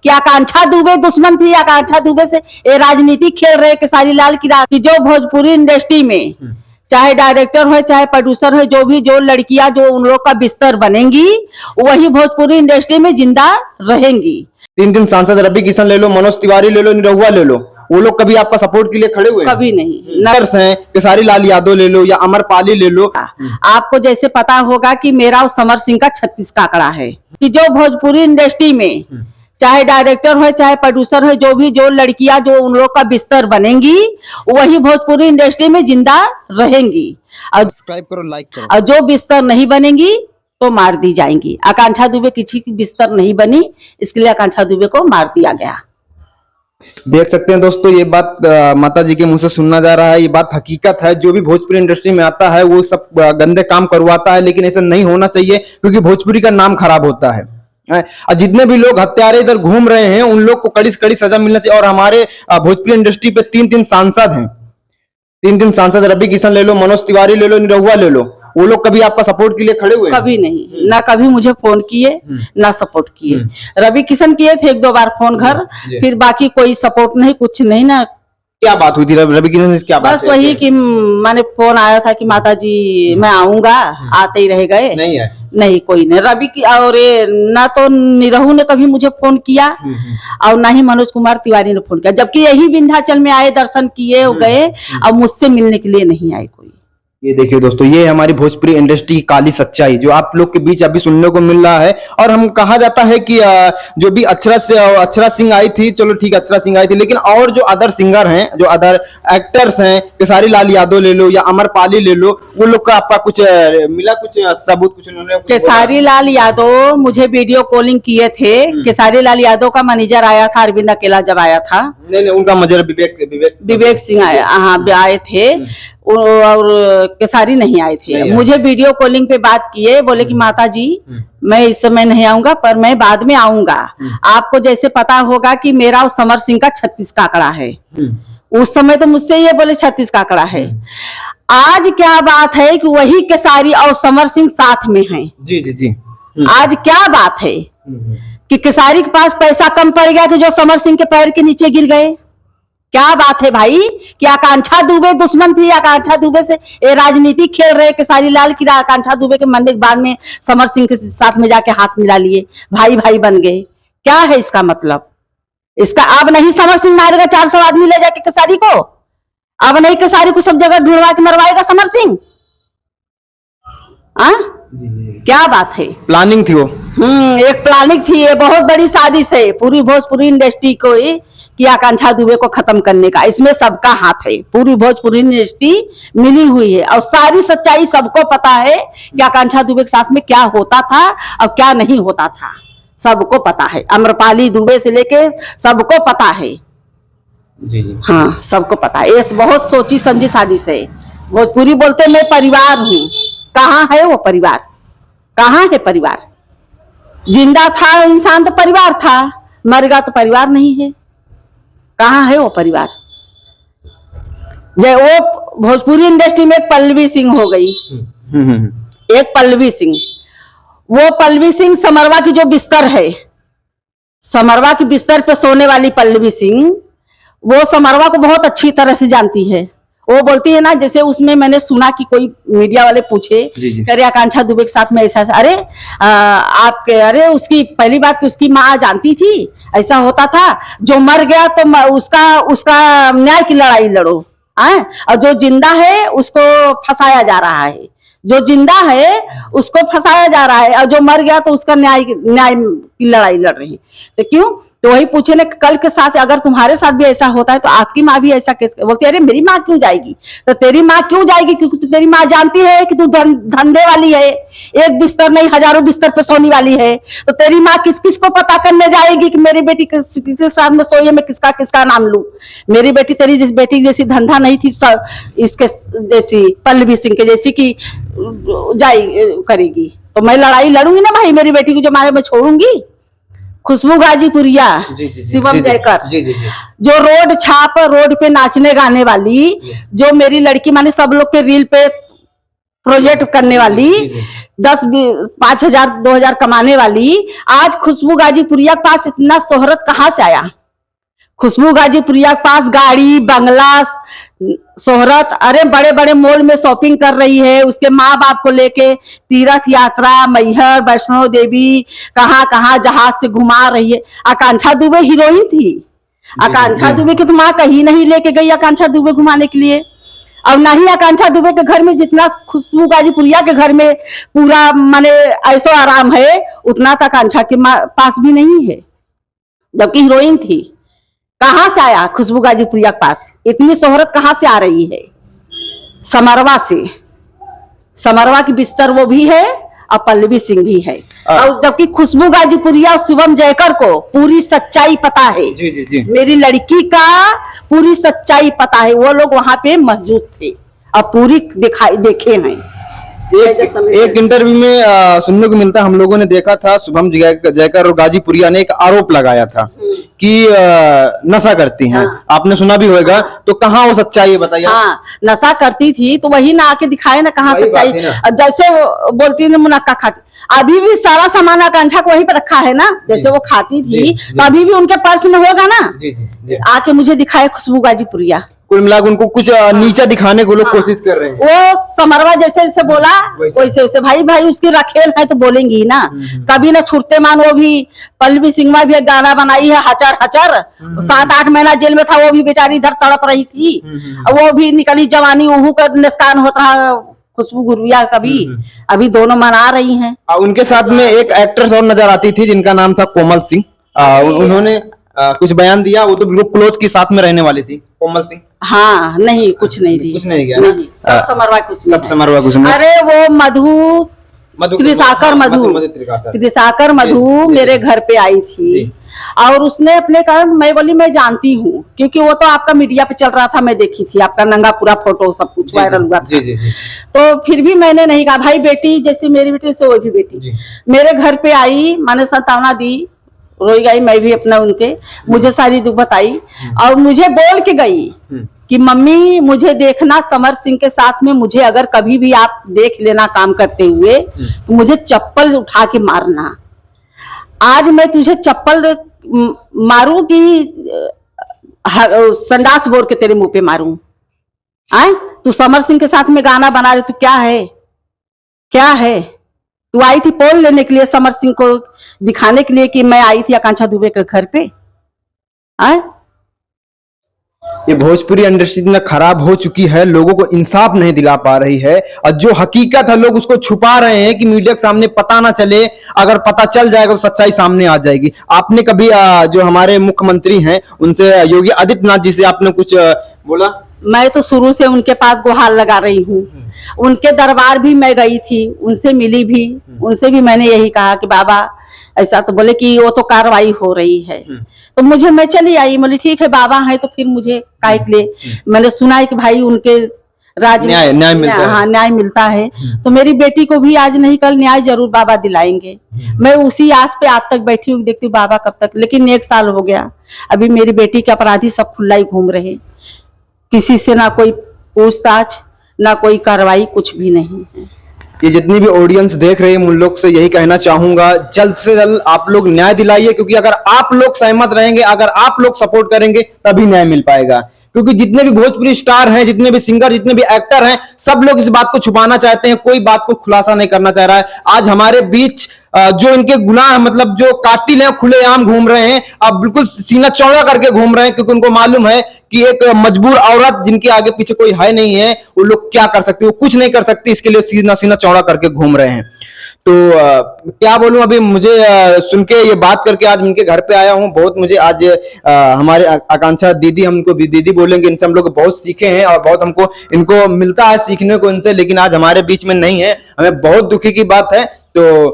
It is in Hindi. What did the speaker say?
कि आकांक्षा दुबे दुश्मन थी। आकांक्षा दुबे से ये राजनीति खेल रहे केसारी लाल की जो भोजपुरी इंडस्ट्री में चाहे डायरेक्टर हो चाहे प्रोड्यूसर हो, जो लड़कियां जो उन लोग का बिस्तर बनेंगी वही भोजपुरी इंडस्ट्री में जिंदा रहेंगी। 3 सांसद रवि किशन ले लो, मनोज तिवारी ले लो, निरहुआ ले लो, वो लोग कभी आपका सपोर्ट के लिए खड़े हुए? कभी नहीं। नर्स हैं, केसारी लाल यादव ले लो या अमरपाली ले लो। आपको जैसे पता होगा कि मेरा और समर सिंह का 36 का आंकड़ा है कि जो भोजपुरी इंडस्ट्री में चाहे डायरेक्टर हो चाहे प्रोड्यूसर हो, जो लड़कियां जो उन लोग का बिस्तर बनेंगी वही भोजपुरी इंडस्ट्री में जिंदा रहेंगी। और सब्सक्राइब करो, लाइक करो। और जो बिस्तर नहीं बनेंगी तो मार दी जाएंगी। आकांक्षा दुबे किसी की बिस्तर नहीं बनी, इसके लिए आकांक्षा दुबे को मार दिया गया। देख सकते हैं दोस्तों, ये बात माता जी के मुंह से सुनना जा रहा है, ये बात हकीकत है। जो भी भोजपुरी इंडस्ट्री में आता है वो सब गंदे काम करवाता है, लेकिन ऐसा नहीं होना चाहिए क्योंकि भोजपुरी का नाम खराब होता है। और जितने भी लोग हत्यारे इधर घूम रहे हैं उन लोग को कड़ी से कड़ी सजा मिलना चाहिए। और हमारे भोजपुरी इंडस्ट्री पे 3 सांसद हैं, 3 सांसद रवि किशन ले लो, मनोज तिवारी ले लो, निरहुआ ले लो, वो लोग कभी आपका सपोर्ट के लिए खड़े हुए? कभी नहीं, ना कभी मुझे फोन किए ना सपोर्ट किए। रवि किशन किए थे 1-2 बार फोन घर, फिर बाकी कोई सपोर्ट नहीं, कुछ नहीं। ना क्या बात हुई थी रवि किशन से? क्या बात? बस वही कि मैंने फोन आया था कि माता जी मैं आऊंगा, आते ही रह गए। नहीं है, नहीं कोई नहीं। रवि की और ना तो निरहू ने कभी मुझे फोन किया और ना ही मनोज कुमार तिवारी ने फोन किया, जबकि यही विंध्याचल में आए, दर्शन किए गए और मुझसे मिलने के लिए नहीं आए कोई। ये देखिए दोस्तों, ये हमारी भोजपुरी इंडस्ट्री की काली सच्चाई जो आप लोग के बीच अभी सुनने को मिल रहा है। और हम कहा जाता है कि जो भी अक्षरा सिंह आई थी, चलो ठीक अक्षरा सिंह आई थी, लेकिन और जो अदर सिंगर हैं, जो अदर एक्टर्स हैं, केसारी लाल यादव ले लो या अमरपाली ले लो, वो लोग का आपका कुछ मिला, कुछ सबूत कुछ उन्होंने? केसारी लाल यादव मुझे वीडियो कॉलिंग किए थे। केसारी लाल यादव का मैनेजर आया था, अरविंद अकेला जब आया था। नहीं, उनका मैनेजर विवेक सिंह आए थे और केसारी नहीं आए थे। मुझे वीडियो कॉलिंग पे बात किए, बोले कि माता जी मैं इस समय नहीं आऊंगा पर मैं बाद में आऊंगा। आपको जैसे पता होगा कि मेरा और समर सिंह का 36 का आंकड़ा है। उस समय तो मुझसे ये बोले 36 का आंकड़ा है। आज क्या बात है कि वही केसारी और समर सिंह साथ में हैं। जी। आज क्या बात है कि केसारी के पास पैसा कम पड़ गया कि जो समर सिंह के पैर के नीचे गिर गए। क्या बात है भाई कि आकांक्षा दुबे दुश्मन थी। आकांक्षा दुबे से ये राजनीति खेल रहे केसारी लाल की। आकांक्षा दुबे के मरने के बाद में समर सिंह के साथ में जाके हाथ मिला लिए, भाई बन गए। क्या है इसका मतलब? इसका अब नहीं समर सिंह मारेगा 400 आदमी ले जाके केसारी को, अब नहीं केसारी को सब जगह ढूंढवा के मरवाएगा समर सिंह। क्या बात है? प्लानिंग थी वो। एक प्लानिंग थी। ये बहुत बड़ी साजिश है पूरी भोजपुरी इंडस्ट्री को कि आकांक्षा दुबे को खत्म करने का। इसमें सबका हाथ है, पूरी भोजपुरी इंडस्ट्री मिली हुई है और सारी सच्चाई सबको पता है कि आकांक्षा दुबे के साथ में क्या होता था और क्या नहीं होता था, सबको पता है। अमरपाली दुबे से लेके सबको पता है। जी। हाँ, सबको पता है। ये बहुत सोची समझी साजिश है। भोजपुरी बोलते मैं परिवार हूँ, कहाँ है वो परिवार? कहाँ है परिवार? जिंदा था इंसान तो परिवार था, मर गया तो परिवार नहीं है। कहाँ है वो परिवार? जय वो भोजपुरी इंडस्ट्री में एक पल्लवी सिंह हो गई। एक पल्लवी सिंह, वो पल्लवी सिंह समरवा की जो बिस्तर है, समरवा की बिस्तर पे सोने वाली पल्लवी सिंह, वो समरवा को बहुत अच्छी तरह से जानती है। वो बोलती है ना, जैसे उसमें मैंने सुना कि कोई मीडिया वाले पूछे अरे आकांक्षा दुबे के साथ में ऐसा, अरे आपके, अरे उसकी पहली बात कि उसकी माँ जानती थी ऐसा होता था, जो मर गया तो उसका न्याय की लड़ाई लड़ो, और जो जिंदा है उसको फंसाया जा रहा है, जो जिंदा है उसको फंसाया जा रहा है, और जो मर गया तो उसका न्याय की लड़ाई लड़ रही है। तो क्यों? तो वही पूछे ना, कल के साथ अगर तुम्हारे साथ भी ऐसा होता है तो आपकी माँ भी ऐसा कैसे? बोलती है अरे मेरी माँ क्यों जाएगी? तो तेरी माँ क्यों जाएगी? क्योंकि तेरी माँ जानती है कि तू धंधे वाली है, एक बिस्तर नहीं हजारों बिस्तर पे सोने वाली है। तो तेरी माँ किस किस को पता करने जाएगी कि मेरी बेटी के साथ में सोए, मैं किसका किसका नाम लूं? मेरी बेटी तेरी बेटी जैसी धंधा नहीं थी, इसके जैसी पल्लवी सिंह के जैसी की जाई करेगी। तो मैं लड़ाई लड़ूंगी ना भाई, मेरी बेटी को जो मारे मैं छोड़ूंगी। खुशबू गाजीपुरिया, शिवम जयकर, जो रोड छाप रोड पे नाचने गाने वाली, जो मेरी लड़की माने सब लोग के रील पे प्रोजेक्ट करने वाली, 5,000 2,000 कमाने वाली, आज खुशबू गाजीपुरिया के पास इतना शोहरत कहाँ से आया? खुशबू गाजीपुरिया के पास गाड़ी, बंगला, शोहरत, अरे बड़े बड़े मॉल में शॉपिंग कर रही है, उसके माँ बाप को लेके तीर्थ यात्रा, मैहर, वैष्णो देवी, कहाँ कहाँ जहाज से घुमा रही है। आकांक्षा दुबे हीरोइन थी। आकांक्षा दुबे की तो माँ कहीं नहीं लेके गई आकांक्षा दुबे घुमाने के लिए। अब नहीं आकांक्षा दुबे के घर में जितना खुशबू गाजीपुरिया के घर में पूरा माने ऐसो आराम है, उतना तो आकांक्षा के पास भी नहीं है, जबकि हीरोइन थी। कहां से आया खुशबू गाजीपुरिया के पास? इतनी शोहरत कहां से आ रही है? समरवा से। समरवा की बिस्तर वो भी है और पल्लवी सिंह भी है। और जबकि खुशबू गाजीपुरिया और शिवम जयकर को पूरी सच्चाई पता है। जी जी जी। मेरी लड़की का पूरी सच्चाई पता है, वो लोग वहां पे मौजूद थे और पूरी देखे हैं। एक इंटरव्यू में सुनने को मिलता, हम लोगों ने देखा था, शुभम जयकर और गाजीपुरिया ने एक आरोप लगाया था कि नशा करती हैं। हाँ। आपने सुना भी होगा। तो कहाँ वो सच्चाई है बताइए। हाँ, नशा करती थी तो वही ना आके दिखाए ना कहाँ सच्चाई। जैसे बोलती थी मुनक्का खाती, अभी भी सारा सामान आकांक्षा को वहीं पे रखा है ना। जैसे वो खाती थी तो अभी भी उनके पर्स में होगा ना। आके मुझे दिखाए खुशबू गाजीपुरिया। कुल मिलाकर उनको कुछ नीचा दिखाने को लोग कोशिश कर रहे हैं। वो समरवा जैसे जैसे बोला वैसे वैसे भाई उसकी रखेल है तो बोलेंगी ही ना। कभी ना छुटते मान। वो भी पल्लवी सिंह भी एक गाना बनाई है, हचर हचर। 7-8 महीना जेल में था, वो भी बेचारी इधर तड़प रही थी। वो भी निकली जवानी, वहू का निस्कान होता है खुशबू गुरुया का भी। अभी दोनों मना रही हैं। उनके साथ में एक एक्ट्रेस और नजर आती थी जिनका नाम था कोमल सिंह। उन्होंने कुछ बयान दिया। वो तो बिल्कुल क्लोज की साथ में रहने वाली थी कोमल सिंह। हाँ, नहीं कुछ नहीं दी, कुछ नहीं किया। नहीं, सब समरवा कुछ नहीं। सब समरवा कुछ नहीं। अरे वो त्रिसाकर मधु मेरे घर पे आई थी और उसने अपने कारण, मैं बोली मैं जानती हूँ क्योंकि वो तो आपका मीडिया पे चल रहा था, मैं देखी थी आपका नंगा पूरा फोटो सब कुछ वायरल हुआ था। तो फिर भी मैंने नहीं कहा। भाई बेटी जैसे मेरी बेटी से वो भी बेटी मेरे घर पे आई, मैंने संतावना दी, रोई गई मैं भी अपना उनके, मुझे सारी दुख बताई और मुझे बोल के गई कि मम्मी मुझे देखना समर सिंह के साथ में, मुझे अगर कभी भी आप देख लेना काम करते हुए तो मुझे चप्पल उठा के मारना। आज मैं तुझे चप्पल मारू कि संडास बोर के तेरे मुंह पे मारूं? आए तू समर सिंह के साथ में गाना बना रही, तू क्या है? क्या है? तू आई थी पोल लेने के लिए समर सिंह को दिखाने के लिए कि मैं आई थी आकांक्षा दुबे के घर पे? आए ये भोजपुरी इंडस्ट्री इतना खराब हो चुकी है, लोगों को इंसाफ नहीं दिला पा रही है और जो हकीकत है लोग उसको छुपा रहे हैं कि मीडिया के सामने पता ना चले। अगर पता चल जाएगा तो सच्चाई सामने आ जाएगी। आपने कभी जो हमारे मुख्यमंत्री हैं उनसे, योगी आदित्यनाथ जी से आपने कुछ बोला? मैं तो शुरू से उनके पास गुहार लगा रही हूँ। उनके दरबार भी मैं गई थी, उनसे मिली भी, उनसे भी मैंने यही कहा कि बाबा ऐसा, तो बोले कि वो तो कार्रवाई हो रही है। तो मैं चली आई, बोली ठीक है बाबा है तो फिर मुझे काहे के लिए। मैंने सुना है कि भाई उनके राज्य में न्याय मिलता है। हाँ, न्याय मिलता है। तो मेरी बेटी को भी आज नहीं कल न्याय जरूर बाबा दिलाएंगे। मैं उसी आस पे आज तक बैठी हूँ, देखती हूँ बाबा कब तक। लेकिन 1 साल हो गया, अभी मेरी बेटी के अपराधी सब खुला ही घूम रहे, किसी से ना कोई पूछताछ ना कोई कार्रवाई, कुछ भी नहीं है। ये जितनी भी ऑडियंस देख रहे हैं उन लोग से यही कहना चाहूंगा, जल्द से जल्द आप लोग न्याय दिलाइए, क्योंकि अगर आप लोग सहमत रहेंगे, अगर आप लोग सपोर्ट करेंगे तभी न्याय मिल पाएगा। क्योंकि जितने भी भोजपुरी स्टार हैं, जितने भी सिंगर, जितने भी एक्टर हैं, सब लोग इस बात को छुपाना चाहते हैं, कोई बात को खुलासा नहीं करना चाह रहा है। आज हमारे बीच जो इनके गुनाह, मतलब जो कातिल हैं खुलेआम घूम रहे हैं, अब बिल्कुल सीना चौड़ा करके घूम रहे हैं, क्योंकि उनको मालूम है कि एक मजबूर औरत जिनके आगे पीछे कोई है नहीं है, वो लोग क्या कर सकते, वो कुछ नहीं कर सकती, इसके लिए सीना चौड़ा करके घूम रहे हैं। तो क्या बोलूं, अभी मुझे सुन के ये बात करके आज इनके घर पे आया हूं, बहुत मुझे आज हमारे आकांक्षा दीदी, हम इनको दीदी बोलेंगे, इनसे हम लोग बहुत सीखे हैं और बहुत हमको इनको मिलता है सीखने को इनसे, लेकिन आज हमारे बीच में नहीं है, हमें बहुत दुखी की बात है। तो